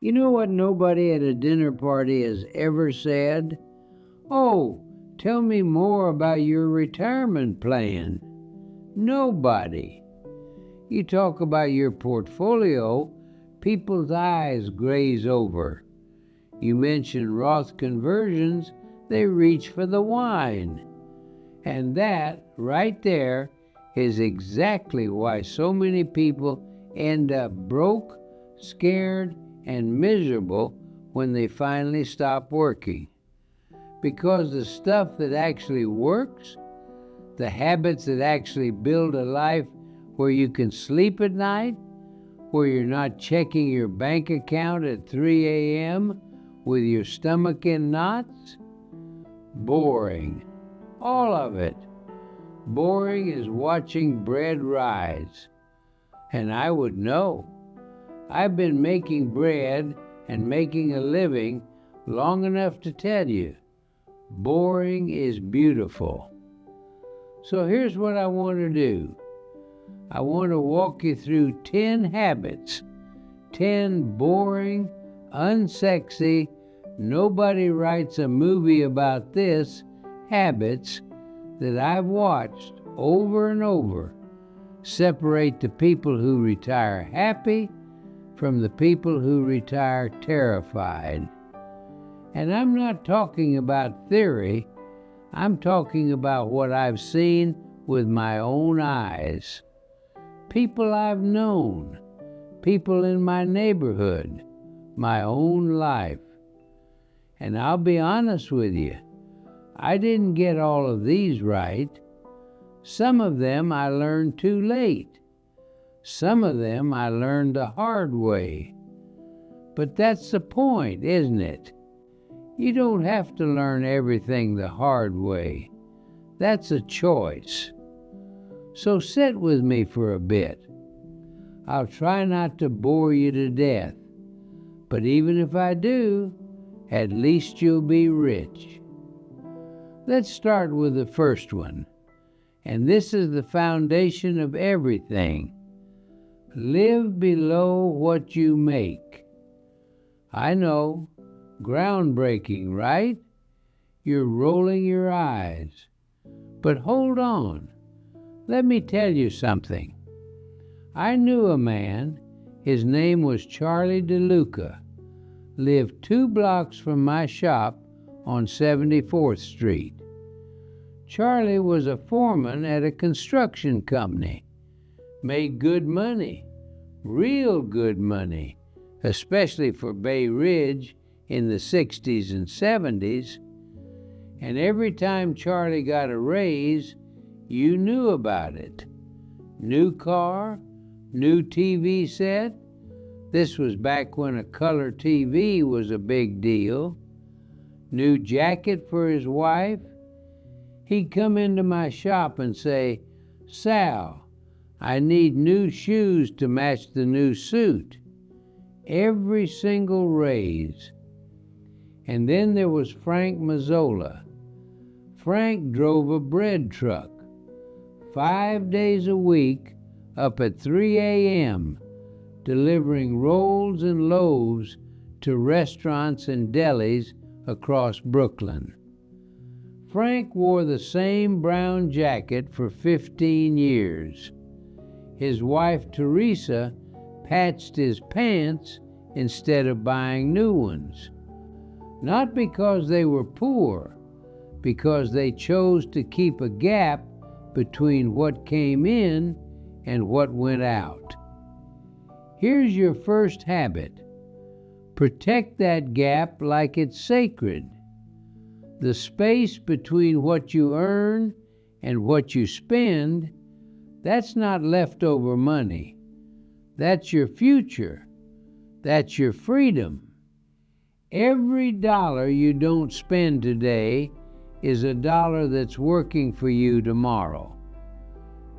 You know what nobody at a dinner party has ever said? Oh, tell me more about your retirement plan. Nobody. You talk about your portfolio, people's eyes glaze over. You mention Roth conversions, they reach for the wine. And that, right there, is exactly why so many people end up broke, scared, and miserable when they finally stop working. Because the stuff that actually works, the habits that actually build a life where you can sleep at night, where you're not checking your bank account at 3 a.m. with your stomach in knots, boring. All of it. Boring is watching bread rise. And I would know. I've been making bread and making a living long enough to tell you, boring is beautiful. So here's what I want to do. I want to walk you through 10 habits, 10 boring, unsexy, nobody writes a movie about this habits that I've watched over and over separate the people who retire happy from the people who retire terrified. And I'm not talking about theory, I'm talking about what I've seen with my own eyes. People I've known, people in my neighborhood, my own life. And I'll be honest with you, I didn't get all of these right. Some of them I learned too late. Some of them I learned the hard way. But that's the point, isn't it? You don't have to learn everything the hard way. That's a choice. So sit with me for a bit. I'll try not to bore you to death. But even if I do, at least you'll be rich. Let's start with the first one. And this is the foundation of everything. Live below what you make. I know, groundbreaking, right? You're rolling your eyes. But hold on. Let me tell you something. I knew a man, his name was Charlie DeLuca, lived 2 blocks from my shop on 74th Street. Charlie was a foreman at a construction company, made good money, real good money, especially for Bay Ridge in the 60s and 70s. And every time Charlie got a raise, you knew about it. New car, new TV set. This was back when a color TV was a big deal. New jacket for his wife. He'd come into my shop and say, "Sal, I need new shoes to match the new suit." Every single raise. And then there was Frank Mazzola. Frank drove a bread truck, 5 days a week, up at 3 a.m., delivering rolls and loaves to restaurants and delis across Brooklyn. Frank wore the same brown jacket for 15 years. His wife, Teresa, patched his pants instead of buying new ones. Not because they were poor, because they chose to keep a gap between what came in and what went out. Here's your first habit. Protect that gap like it's sacred. The space between what you earn and what you spend, that's not leftover money. That's your future. That's your freedom. Every dollar you don't spend today is a dollar that's working for you tomorrow.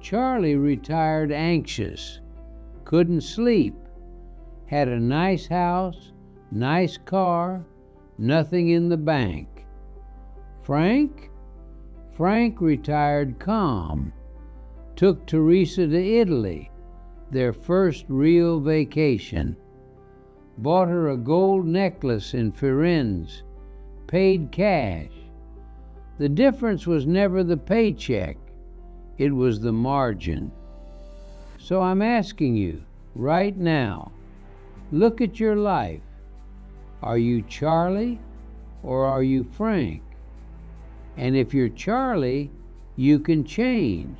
Charlie retired anxious, couldn't sleep, had a nice house, nice car, nothing in the bank. Frank retired calm, took Teresa to Italy, their first real vacation. bought her a gold necklace in Firenze, paid cash. The difference was never the paycheck, it was the margin. So I'm asking you, right now, look at your life. Are you Charlie or are you Frank? And if you're Charlie, you can change.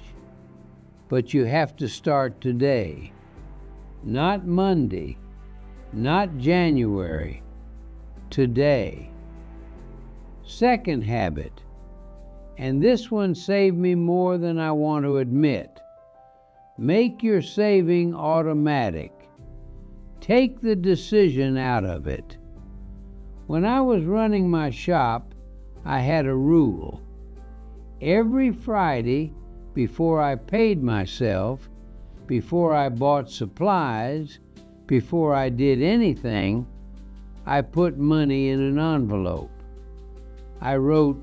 But you have to start today. Not Monday, not January, today. Second habit, and this one saved me more than I want to admit. Make your saving automatic. Take the decision out of it. When I was running my shop, I had a rule. Every Friday, before I paid myself, before I bought supplies, before I did anything, I put money in an envelope. I wrote,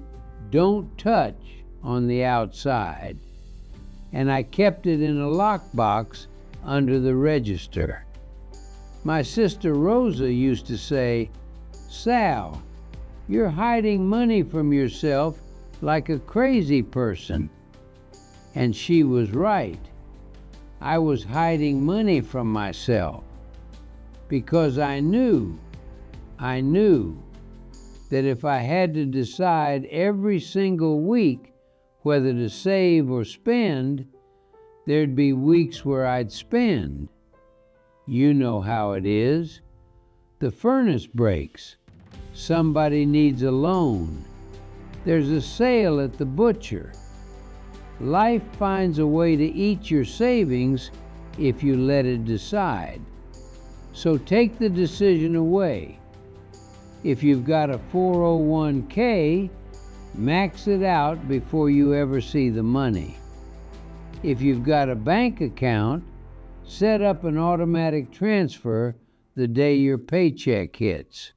"Don't touch" on the outside, and I kept it in a lockbox under the register. My sister Rosa used to say, "Sal, you're hiding money from yourself like a crazy person." And she was right. I was hiding money from myself because I knew that if I had to decide every single week whether to save or spend, there'd be weeks where I'd spend. You know how it is. The furnace breaks. Somebody needs a loan. There's a sale at the butcher. Life finds a way to eat your savings if you let it decide. So take the decision away. If you've got a 401k, max it out before you ever see the money. If you've got a bank account, set up an automatic transfer the day your paycheck hits.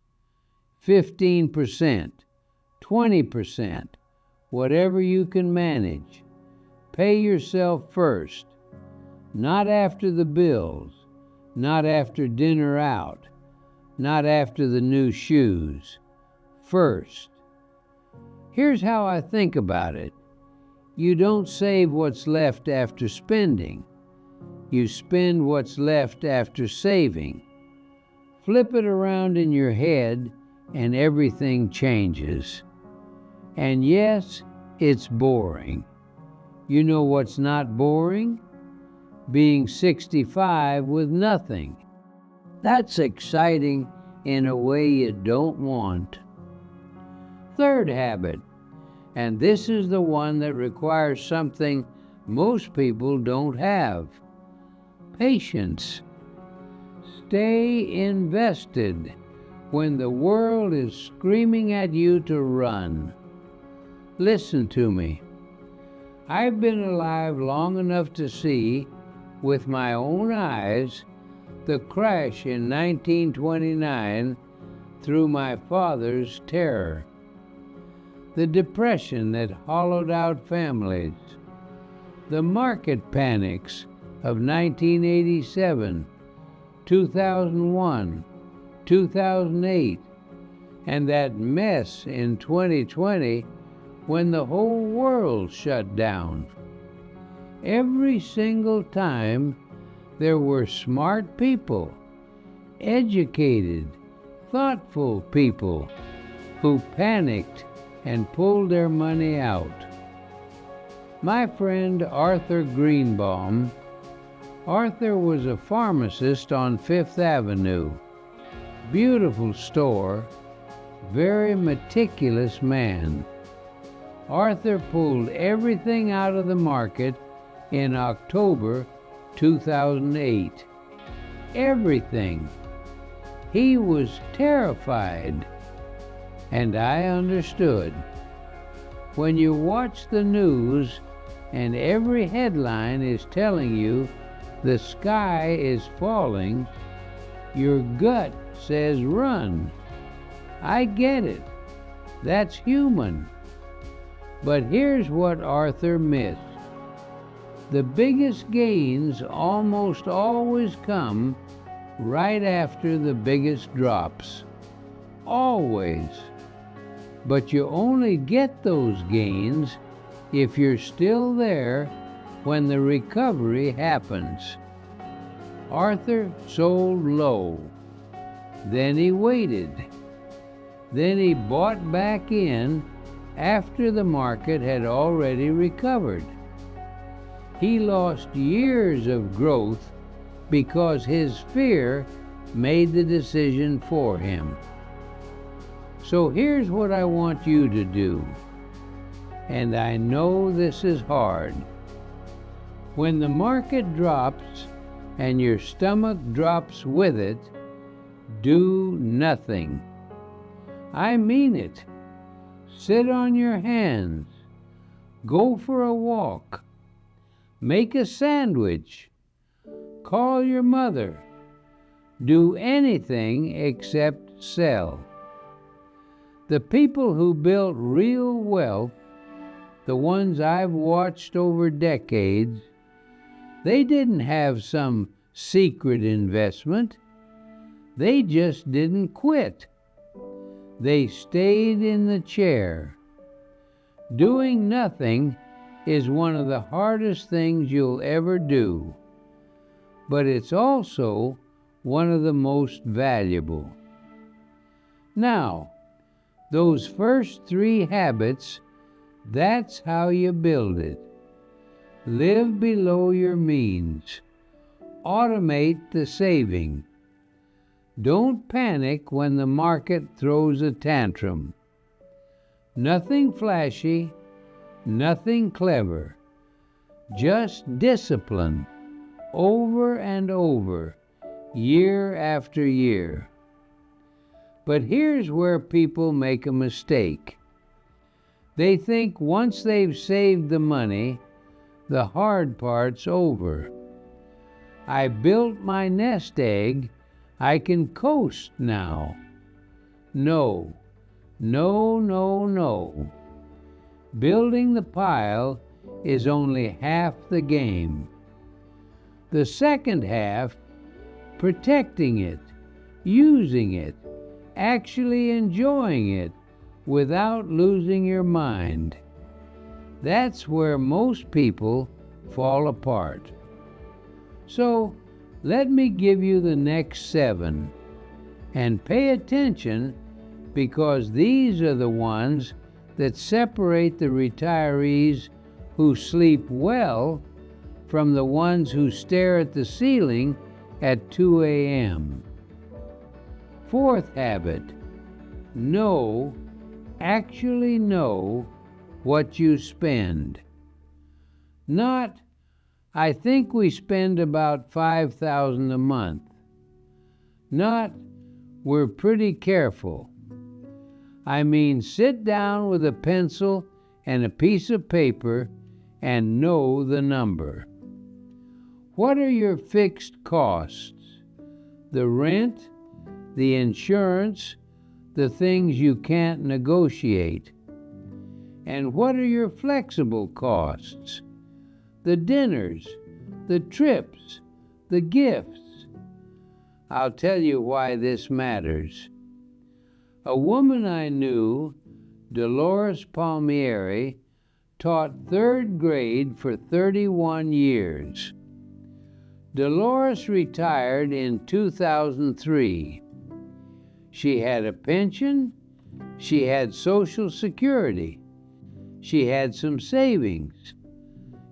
15%, 20%, whatever you can manage. Pay yourself first, not after the bills, not after dinner out, not after the new shoes. First. Here's how I think about it. You don't save what's left after spending. You spend what's left after saving. Flip it around in your head and everything changes. And yes, it's boring. You know what's not boring? Being 65 with nothing. That's exciting in a way you don't want. Third habit, and this is the one that requires something most people don't have: patience. Stay invested when the world is screaming at you to run. Listen to me. I've been alive long enough to see, with my own eyes, the crash in 1929 through my father's terror, the depression that hollowed out families, the market panics of 1987, 2001, 2008, and that mess in 2020 when the whole world shut down. Every single time, there were smart people, educated, thoughtful people who panicked and pulled their money out. My friend Arthur Greenbaum. Arthur was a pharmacist on Fifth Avenue. Beautiful store, very meticulous man. Arthur pulled everything out of the market in October 2008. Everything. He was terrified. And I understood. When you watch the news and every headline is telling you the sky is falling, your gut says run. I get it. That's human. But here's what Arthur missed. The biggest gains almost always come right after the biggest drops. Always. But you only get those gains if you're still there when the recovery happens. Arthur sold low. Then he waited. Then he bought back in after the market had already recovered. He lost years of growth because his fear made the decision for him. So here's what I want you to do. And I know this is hard. When the market drops and your stomach drops with it, do nothing. I mean it. Sit on your hands. Go for a walk. Make a sandwich. Call your mother. Do anything except sell. The people who built real wealth, the ones I've watched over decades, they didn't have some secret investment. They just didn't quit. They stayed in the chair. Doing nothing is one of the hardest things you'll ever do, but it's also one of the most valuable. Now, those first 3 habits, that's how you build it. Live below your means. Automate the saving. Don't panic when the market throws a tantrum. Nothing flashy, nothing clever. Just discipline, over and over, year after year. But here's where people make a mistake. They think once they've saved the money, the hard part's over. I built my nest egg, I can coast now. No, no, no, no. Building the pile is only half the game. The second half, protecting it, using it, actually enjoying it without losing your mind. That's where most people fall apart. So let me give you the next 7, and pay attention because these are the ones that separate the retirees who sleep well from the ones who stare at the ceiling at 2 a.m. 4th habit, actually know what you spend. Not, I think we spend about $5,000 a month. Not, we're pretty careful. I mean, sit down with a pencil and a piece of paper and know the number. What are your fixed costs? The rent, the insurance, the things you can't negotiate. And what are your flexible costs? The dinners, the trips, the gifts. I'll tell you why this matters. A woman I knew, Dolores Palmieri, taught 3rd grade for 31 years. Dolores retired in 2003. She had a pension, she had Social Security, she had some savings.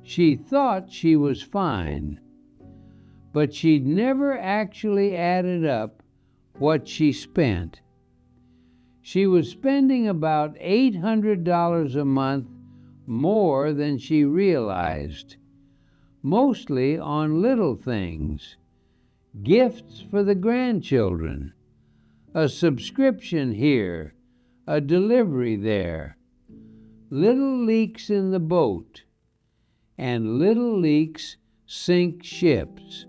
She thought she was fine, but she'd never actually added up what she spent. She was spending about $800 a month more than she realized, mostly on little things, gifts for the grandchildren, a subscription here, a delivery there, little leaks in the boat, and little leaks sink ships.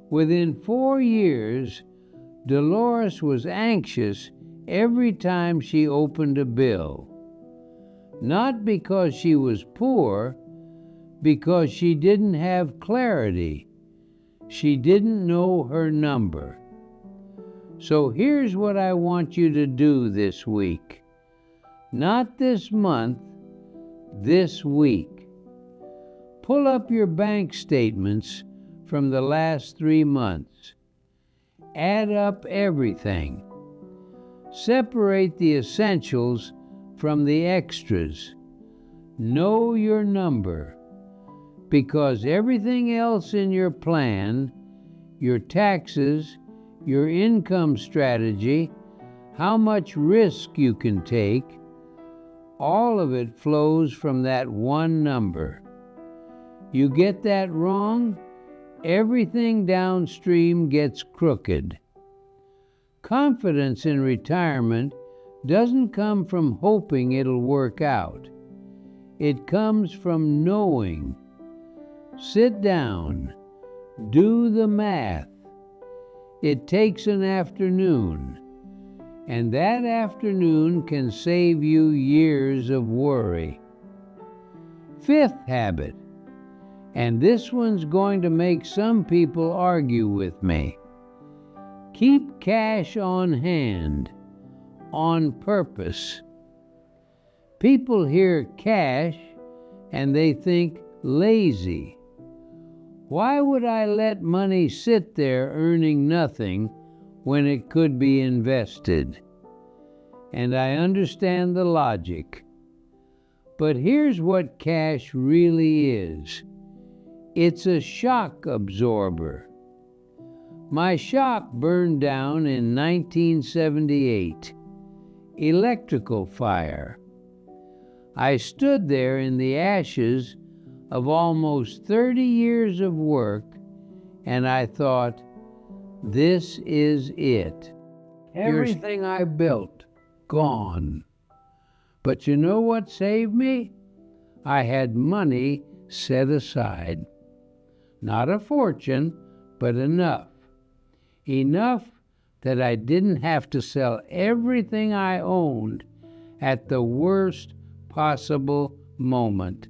Within 4 years, Dolores was anxious every time she opened a bill. Not because she was poor, because she didn't have clarity. She didn't know her number. So here's what I want you to do this week. Not this month, this week. Pull up your bank statements from the last 3 months. Add up everything. Separate the essentials from the extras. Know your number, because everything else in your plan, your taxes, your income strategy, how much risk you can take, all of it flows from that one number. You get that wrong, everything downstream gets crooked. Confidence in retirement doesn't come from hoping it'll work out. It comes from knowing. Sit down. Do the math. It takes an afternoon, and that afternoon can save you years of worry. Fifth habit, and this one's going to make some people argue with me. Keep cash on hand, on purpose. People hear cash and they think lazy. Why would I let money sit there earning nothing when it could be invested? And I understand the logic. But here's what cash really is. It's a shock absorber. My shop burned down in 1978. Electrical fire. I stood there in the ashes of almost 30 years of work, and I thought, this is it. Everything I built, gone. But you know what saved me? I had money set aside. Not a fortune, but enough. Enough that I didn't have to sell everything I owned at the worst possible moment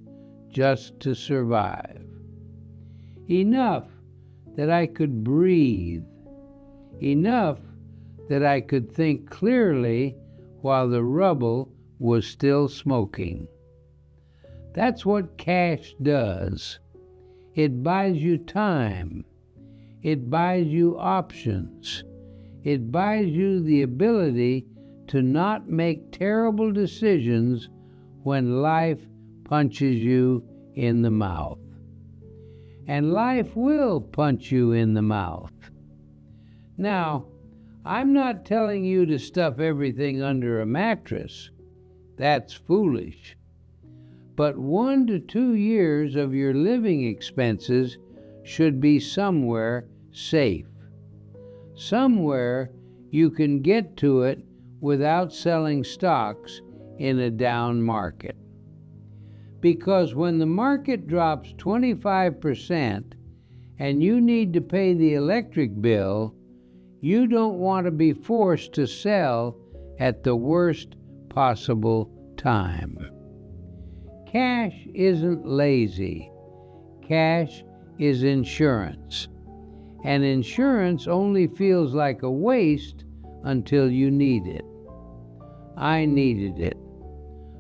just to survive. Enough that I could breathe. Enough that I could think clearly while the rubble was still smoking. That's what cash does. It buys you time. It buys you options. It buys you the ability to not make terrible decisions when life punches you in the mouth. And life will punch you in the mouth. Now, I'm not telling you to stuff everything under a mattress. That's foolish. But 1 to 2 years of your living expenses should be somewhere safe. Somewhere you can get to it without selling stocks in a down market. Because when the market drops 25% and you need to pay the electric bill, you don't want to be forced to sell at the worst possible time. Cash isn't lazy. Cash is insurance. And insurance only feels like a waste until you need it. I needed it.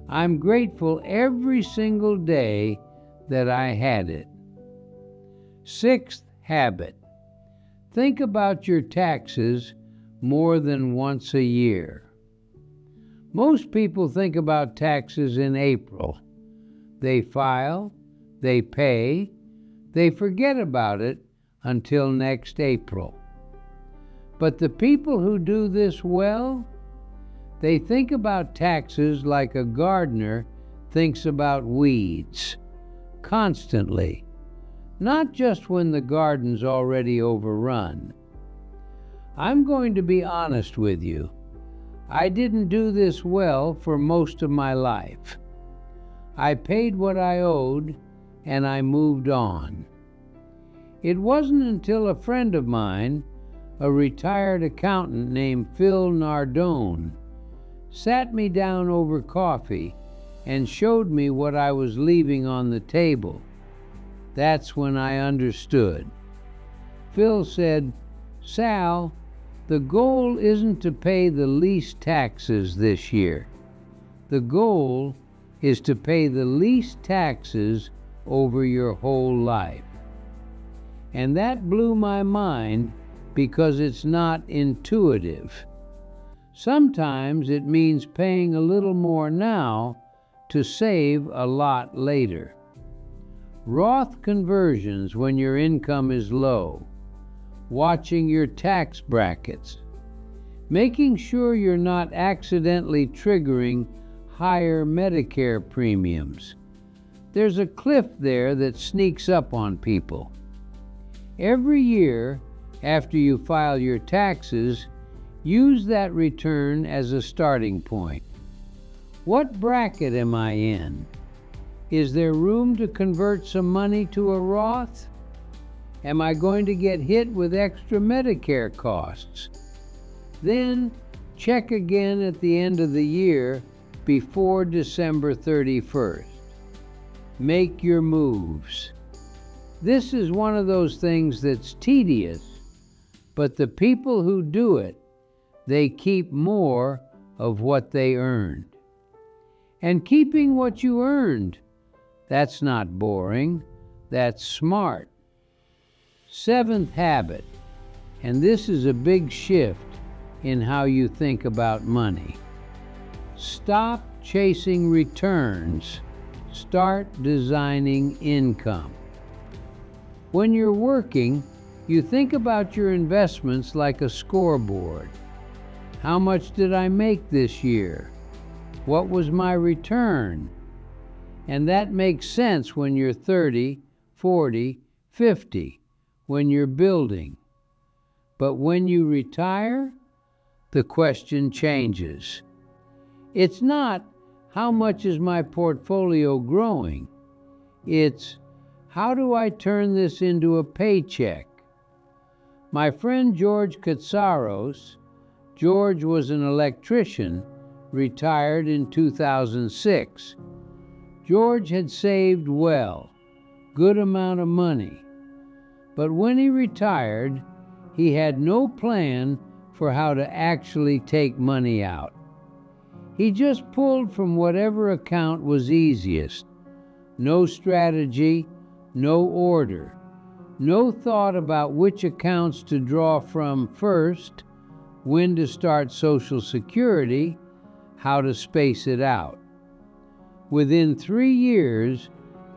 I'm grateful every single day that I had it. Sixth habit. Think about your taxes more than once a year. Most people think about taxes in April. They file, they pay, they forget about it until next April. But the people who do this well, they think about taxes like a gardener thinks about weeds, constantly, not just when the garden's already overrun. I'm going to be honest with you. I didn't do this well for most of my life. I paid what I owed, and I moved on. It wasn't until a friend of mine, a retired accountant named Phil Nardone, sat me down over coffee and showed me what I was leaving on the table. That's when I understood. Phil said, "Sal, the goal isn't to pay the least taxes this year. The goal is to pay the least taxes over your whole life." And that blew my mind because it's not intuitive. Sometimes it means paying a little more now to save a lot later. Roth conversions when your income is low, watching your tax brackets, making sure you're not accidentally triggering higher Medicare premiums. There's a cliff there that sneaks up on people. Every year, after you file your taxes, use that return as a starting point. What bracket am I in? Is there room to convert some money to a Roth? Am I going to get hit with extra Medicare costs? Then check again at the end of the year before December 31st. Make your moves. This is one of those things that's tedious, but the people who do it, they keep more of what they earned. And keeping what you earned, that's not boring, that's smart. Seventh habit, and this is a big shift in how you think about money. Stop chasing returns, start designing income. When you're working, you think about your investments like a scoreboard. How much did I make this year? What was my return? And that makes sense when you're 30, 40, 50, when you're building. But when you retire, the question changes. It's not, how much is my portfolio growing? It's, how do I turn this into a paycheck? My friend George Katsaros, George was an electrician, retired in 2006. George had saved well, good amount of money. But when he retired, he had no plan for how to actually take money out. He just pulled from whatever account was easiest. No strategy, no order, no thought about which accounts to draw from first, when to start Social Security, how to space it out. Within 3 years,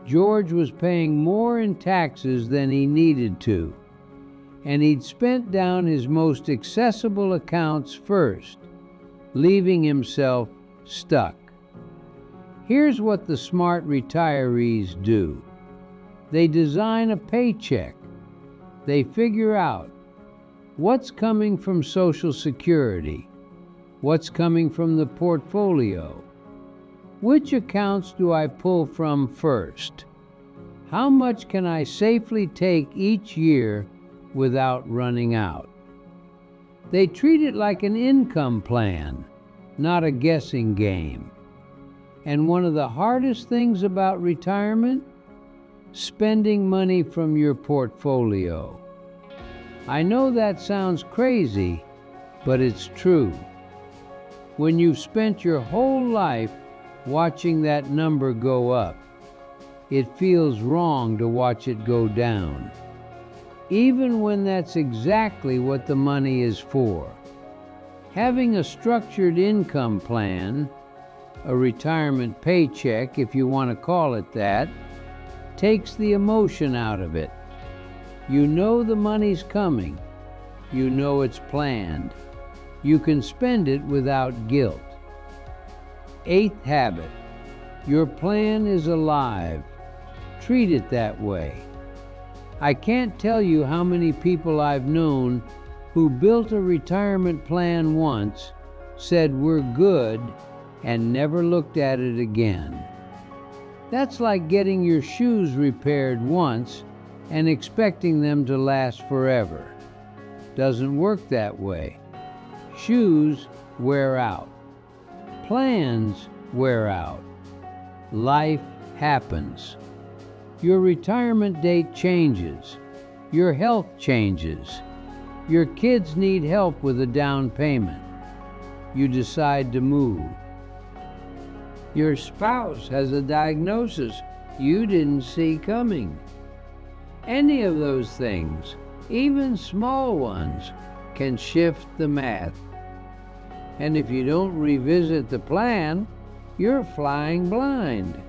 George was paying more in taxes than he needed to, and he'd spent down his most accessible accounts first, leaving himself stuck. Here's what the smart retirees do. They design a paycheck. They figure out what's coming from Social Security, what's coming from the portfolio. Which accounts do I pull from first? How much can I safely take each year without running out? They treat it like an income plan, not a guessing game. And one of the hardest things about retirement? Spending money from your portfolio. I know that sounds crazy, but it's true. When you've spent your whole life watching that number go up, it feels wrong to watch it go down, even when that's exactly what the money is for. Having a structured income plan, a retirement paycheck if you want to call it that, takes the emotion out of it. You know the money's coming. You know it's planned. You can spend it without guilt. Eighth habit, your plan is alive. Treat it that way. I can't tell you how many people I've known who built a retirement plan once, said we're good, and never looked at it again. That's like getting your shoes repaired once and expecting them to last forever. Doesn't work that way. Shoes wear out. Plans wear out. Life happens. Your retirement date changes. Your health changes. Your kids need help with a down payment. You decide to move. Your spouse has a diagnosis you didn't see coming. Any of those things, even small ones, can shift the math. And if you don't revisit the plan, you're flying blind.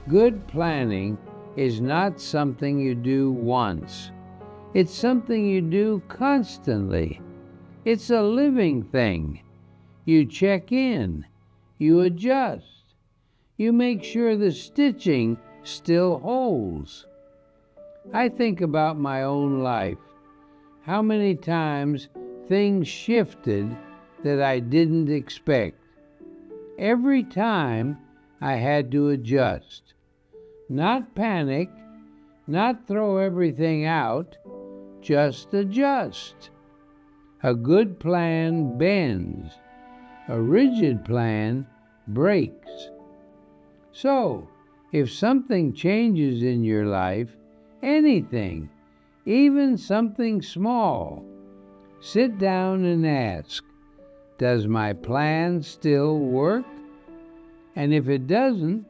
Good planning is not something you do once. It's something you do constantly. It's a living thing. You check in. You adjust. You make sure the stitching still holds. I think about my own life. How many times things shifted that I didn't expect. Every time I had to adjust. Not panic, not throw everything out, just adjust. A good plan bends. A rigid plan breaks. So, if something changes in your life, anything, even something small, sit down and ask, does my plan still work? And if it doesn't,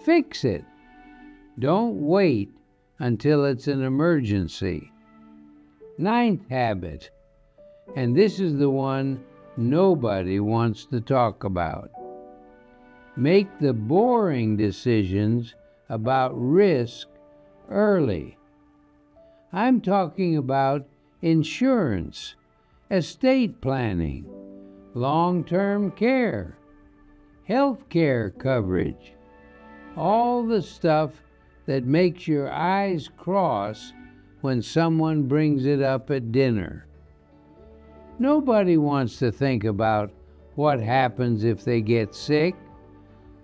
fix it. Don't wait until it's an emergency. 9th habit, and this is the one nobody wants to talk about. Make the boring decisions about risk early. I'm talking about insurance, estate planning, long-term care, health care coverage, all the stuff that makes your eyes cross when someone brings it up at dinner. Nobody wants to think about what happens if they get sick,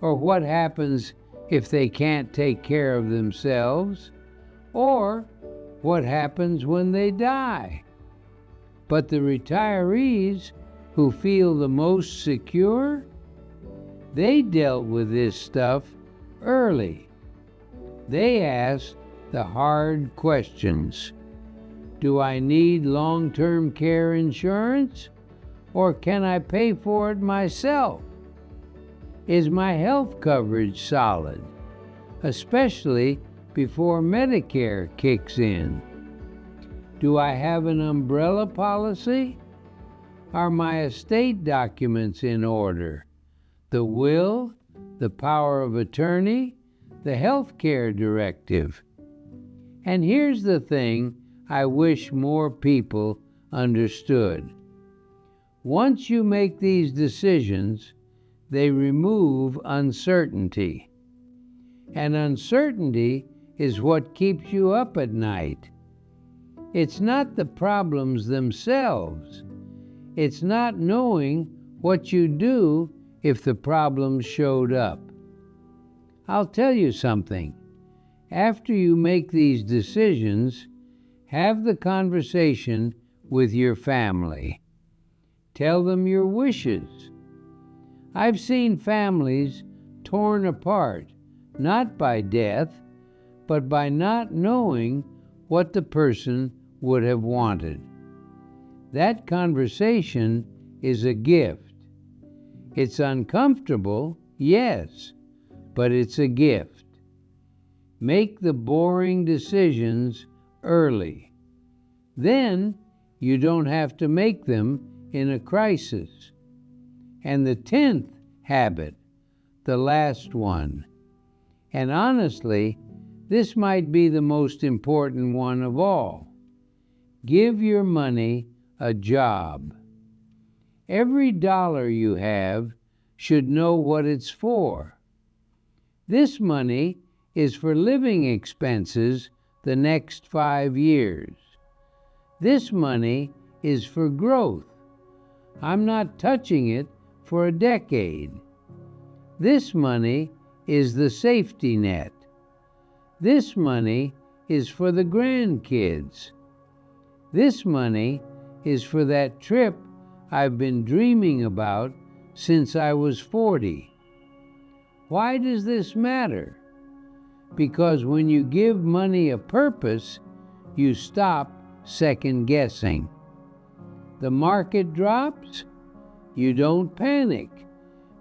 or what happens if they can't take care of themselves, or what happens when they die. But the retirees who feel the most secure, they dealt with this stuff early. They asked the hard questions. Do I need long-term care insurance, or can I pay for it myself? Is my health coverage solid, especially before Medicare kicks in? Do I have an umbrella policy? Are my estate documents in order? The will, the power of attorney, the health care directive. And here's the thing I wish more people understood. Once you make these decisions, they remove uncertainty. And uncertainty is what keeps you up at night. It's not the problems themselves. It's not knowing what you do if the problems showed up. I'll tell you something. After you make these decisions, have the conversation with your family. Tell them your wishes. I've seen families torn apart, not by death, but by not knowing what the person would have wanted. That conversation is a gift. It's uncomfortable, yes, but it's a gift. Make the boring decisions early. Then you don't have to make them in a crisis. And the 10th habit, the last one, and honestly, this might be the most important one of all. Give your money a job. Every dollar you have should know what it's for. This money is for living expenses the next 5 years. This money is for growth. I'm not touching it for a decade. This money is the safety net. This money is for the grandkids. This money is for that trip I've been dreaming about since I was 40. Why does this matter? Because when you give money a purpose, you stop second guessing. The market drops, you don't panic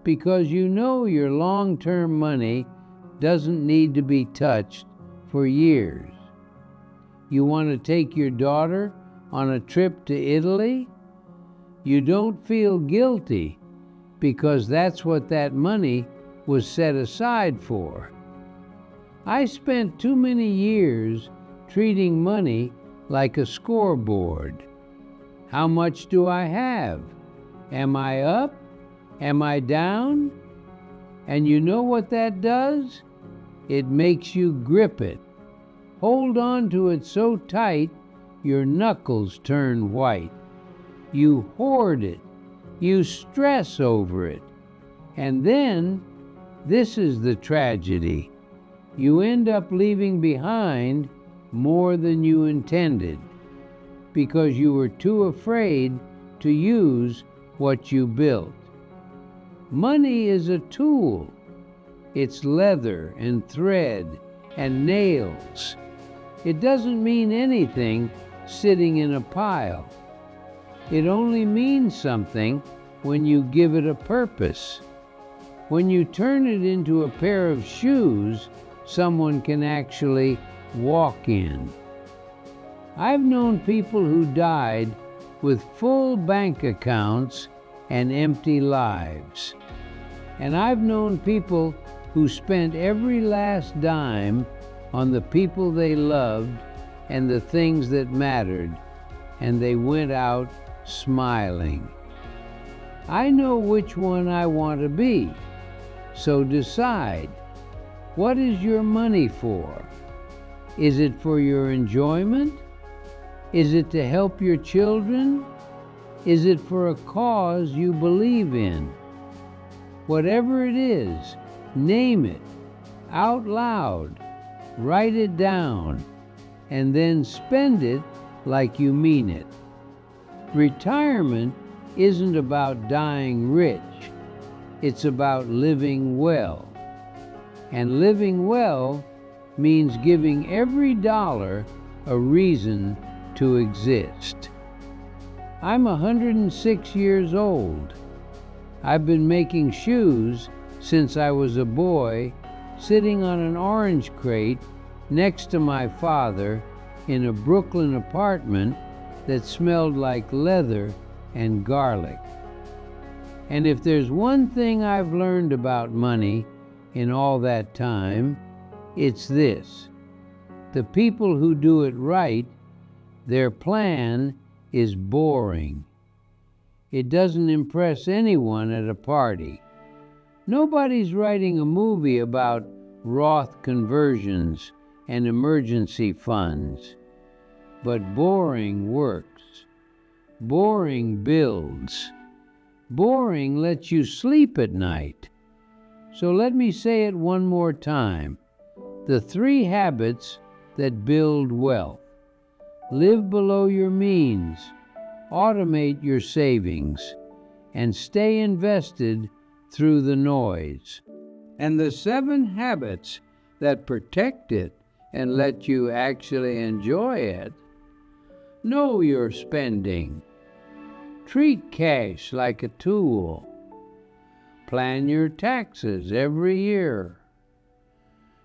because you know your long-term money doesn't need to be touched for years. You want to take your daughter on a trip to Italy? You don't feel guilty because that's what that money was set aside for. I spent too many years treating money like a scoreboard. How much do I have? Am I up? Am I down? And you know what that does? It makes you grip it. Hold on to it so tight your knuckles turn white. You hoard it. You stress over it. And then, this is the tragedy. You end up leaving behind more than you intended because you were too afraid to use what you built. Money is a tool. It's leather and thread and nails. It doesn't mean anything sitting in a pile. It only means something when you give it a purpose. When you turn it into a pair of shoes someone can actually walk in. I've known people who died with full bank accounts and empty lives. And I've known people who spent every last dime on the people they loved and the things that mattered, and they went out smiling. I know which one I want to be, so decide. What is your money for? Is it for your enjoyment? Is it to help your children? Is it for a cause you believe in? Whatever it is, name it out loud, write it down, and then spend it like you mean it. Retirement isn't about dying rich. It's about living well. And living well means giving every dollar a reason to exist. I'm 106 years old. I've been making shoes since I was a boy, sitting on an orange crate next to my father in a Brooklyn apartment that smelled like leather and garlic. And if there's one thing I've learned about money in all that time, it's this. The people who do it right, their plan is boring. It doesn't impress anyone at a party. Nobody's writing a movie about Roth conversions and emergency funds. But boring works. Boring builds. Boring lets you sleep at night. So let me say it one more time. The 3 habits that build wealth. Live below your means. Automate your savings. And stay invested through the noise. And the 7 habits that protect it and let you actually enjoy it. Know your spending. Treat cash like a tool. Plan your taxes every year.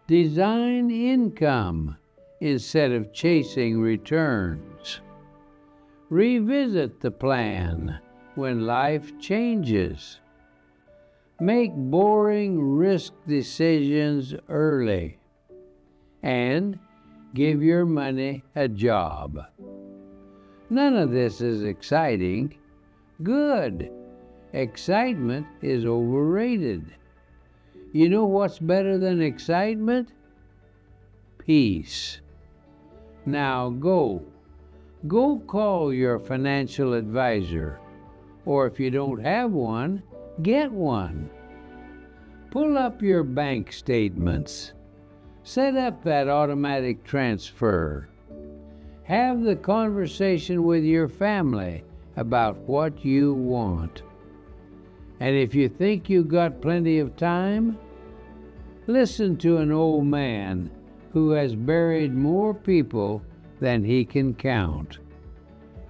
Design income instead of chasing returns. Revisit the plan when life changes. Make boring risk decisions early. And give your money a job. None of this is exciting. Good. Excitement is overrated. You know what's better than excitement? Peace. Now go. Go call your financial advisor. Or if you don't have one, get one. Pull up your bank statements. Set up that automatic transfer. Have the conversation with your family about what you want. And if you think you've got plenty of time, listen to an old man who has buried more people than he can count.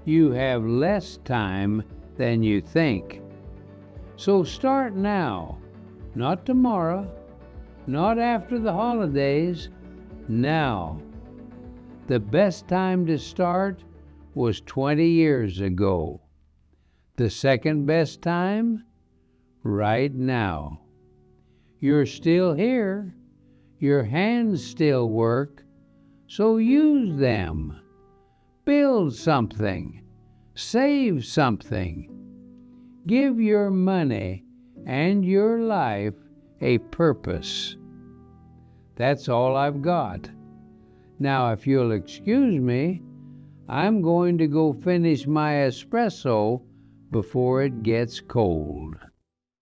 You have less time than you think. So start now, not tomorrow, not after the holidays, now. The best time to start was 20 years ago. The second best time? Right now. You're still here. Your hands still work, so use them. Build something. Save something. Give your money and your life a purpose. That's all I've got. Now, if you'll excuse me, I'm going to go finish my espresso before it gets cold.